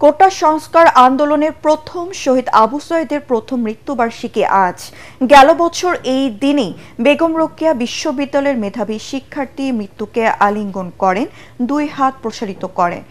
কোটা সংস্কার আন্দোলনের প্রথম শহীদ আবু সাঈদের প্রথম মৃত্যুবার্ষিকী আজ। গেল বছর এই দিনেই বেগম রোকেয়া বিশ্ববিদ্যালয়ের মেধাবী শিক্ষার্থী মৃত্যুকে আলিঙ্গন করেন, দুই হাত প্রসারিত করেন,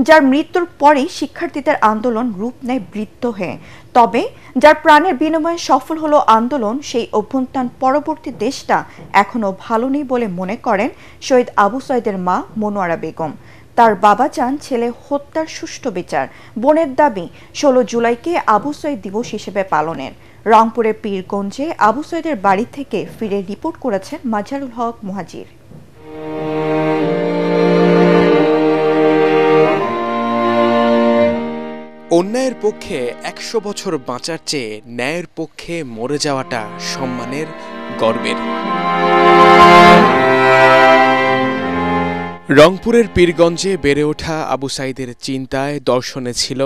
যার মৃত্যুর পরেই শিক্ষার্থীদের আন্দোলন রূপ নেয় বৃত্ত হয়ে। তবে যার প্রাণের বিনিময়ে সফল হলো আন্দোলন, সেই অভ্যুত্থান পরবর্তী দেশটা এখনো ভালো নেই বলে মনে করেন শহীদ আবু সাঈদের মা মনোয়ারা বেগম। তার বাবা চান ছেলে হত্যার সুষ্ঠু বিচার। বোনের দাবি 16 জুলাইকে আবু সাঈদ দিবস হিসেবে পালনের। রংপুরের পীরগঞ্জে আবু সাঈদের বাড়ি থেকে ফিরে রিপোর্ট করেছেন মাজহারুল হক মুহাজির। অন্যায়ের পক্ষে 100 বছর বাঁচার চেয়ে ন্যায়ের পক্ষে মরে যাওয়াটা সম্মানের, গর্বের। রংপুরের পীরগঞ্জে বেড়ে ওঠা আবু সাঈদের চিন্তায় দর্শনে ছিল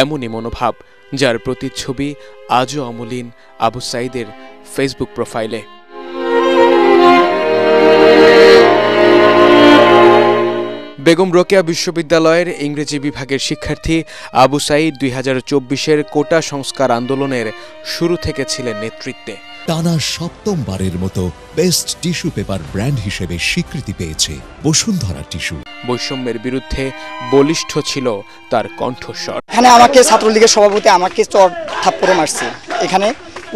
এমনই মনোভাব, যার প্রতিচ্ছবি আজও অমলিন আবু সাঈদের ফেসবুক প্রোফাইলে। বেগম রোকেয়া বিশ্ববিদ্যালয়ের ইংরেজি বিভাগের শিক্ষার্থী আবু সাঈদ 2024-এর কোটা সংস্কার আন্দোলনের শুরু থেকে ছিলেন নেতৃত্বে। টানা 7মবারের মতো বেস্ট টিস্যু পেপার ব্র্যান্ড হিসেবে স্বীকৃতি পেয়েছে বসুন্ধরা টিস্যু। বৈষম্যের বিরুদ্ধে বলিষ্ঠ ছিল তার কণ্ঠস্বর। এখানে আমাকে ছাত্রলীগের সভাপতি আমাকে চর থাপ্পড় মারছে, এখানে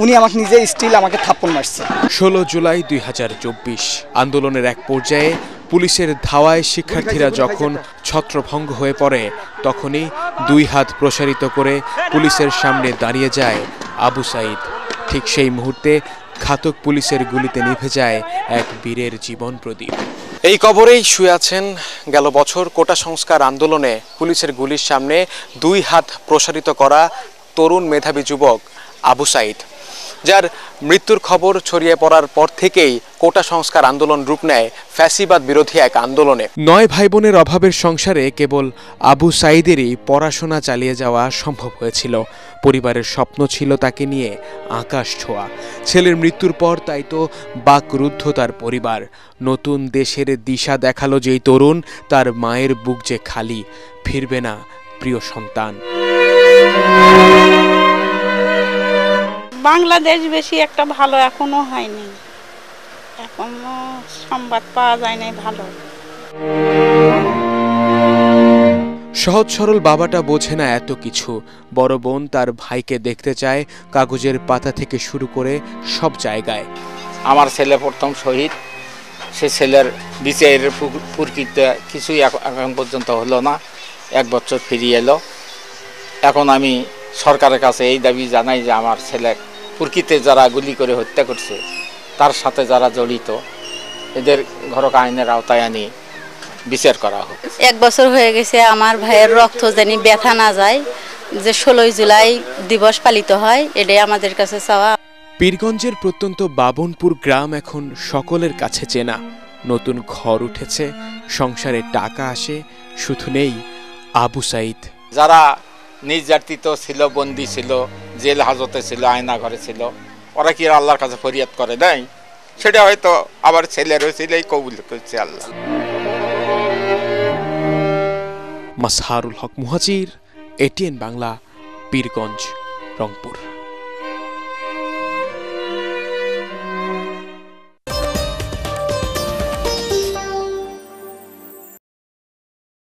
উনি আমাকে নিজে স্টিল আমাকে থাপ্পড় মারছে। 16 জুলাই 2024 আন্দোলনের এক পর্যায়ে পুলিশের ধাওয়ায় শিক্ষার্থীরা যখন ছত্রভঙ্গ হয়ে পড়ে, তখনই দুই হাত প্রসারিত করে পুলিশের সামনে দাঁড়িয়ে যায় আবু সাঈদ। ঠিক সেই মুহূর্তে ঘাতক পুলিশের গুলিতে নিভে যায় এক বীরের জীবন প্রদীপ। এই কবরেই শুয়ে আছেন গেল বছর কোটা সংস্কার আন্দোলনে পুলিশের গুলির সামনে দুই হাত প্রসারিত করা তরুণ মেধাবী যুবক আবু সাঈদ, যার মৃত্যুর খবর ছড়িয়ে পড়ার পর থেকেই কোটা সংস্কার আন্দোলন রূপ নেয় ফ্যাসিবাদ বিরোধী এক আন্দোলনে। 9 ভাই বোনের অভাবের সংসারে কেবল আবু সাঈদেরই পড়াশোনা চালিয়ে যাওয়া সম্ভব হয়েছিল। পরিবারের স্বপ্ন ছিল তাকে নিয়ে আকাশ ছোঁয়া। ছেলের মৃত্যুর পর তাই তো বাকরুদ্ধ তার পরিবার। নতুন দেশের দিশা দেখালো যেই তরুণ, তার মায়ের বুক যে খালি, ফিরবে না প্রিয় সন্তান। বাংলাদেশ বেশি একটা ভালো এখনো হয়নি, এখনো সংবাদ পাওয়া যায় নাই ভালো। সহজ সরল বাবাটা বোঝে না এত কিছু। বড় বোন তার ভাইকে দেখতে চায় কাগজের পাতা থেকে শুরু করে সব জায়গায়। আমার ছেলে প্রথম শহীদ, সে ছেলের বিচারের প্রকৃত কিছুই এখন পর্যন্ত হলো না। 1 বছর ফিরিয়ে এলো। এখন আমি সরকারের কাছে এই দাবি জানাই যে আমার ছেলে প্রকৃতিতে যারা গুলি করে হত্যা করছে, তার সাথে যারা জড়িত, এদের ঘরক আইনের আওতায় আনি বিচার করা হোক। 1 বছর হয়ে গেছে আমার ভাইয়ের রক্ত জানি ব্যথা না যায়, যে 16 জুলাই দিবস পালিত হয়, এটাই আমাদের কাছে চাওয়া। পীরগঞ্জের প্রত্যন্ত বাবনপুর গ্রাম এখন সকলের কাছে চেনা। নতুন ঘর উঠেছে, সংসারে টাকা আসে, শুধু নেই আবু সাঈদ। যারা নির্যাতিত ছিল, বন্দী ছিল, জেল হাজতে ছিল, আয়না ঘরে ছিল, ওরা কি আল্লাহর কাছে ফরিয়াদ করে নাই? সেটা হয়তো আবার ছেলের ছেলেই কবুল করছে আল্লাহ। মাজহারুল হক মুহাজির, ATN বাংলা, পীরগঞ্জ, রংপুর।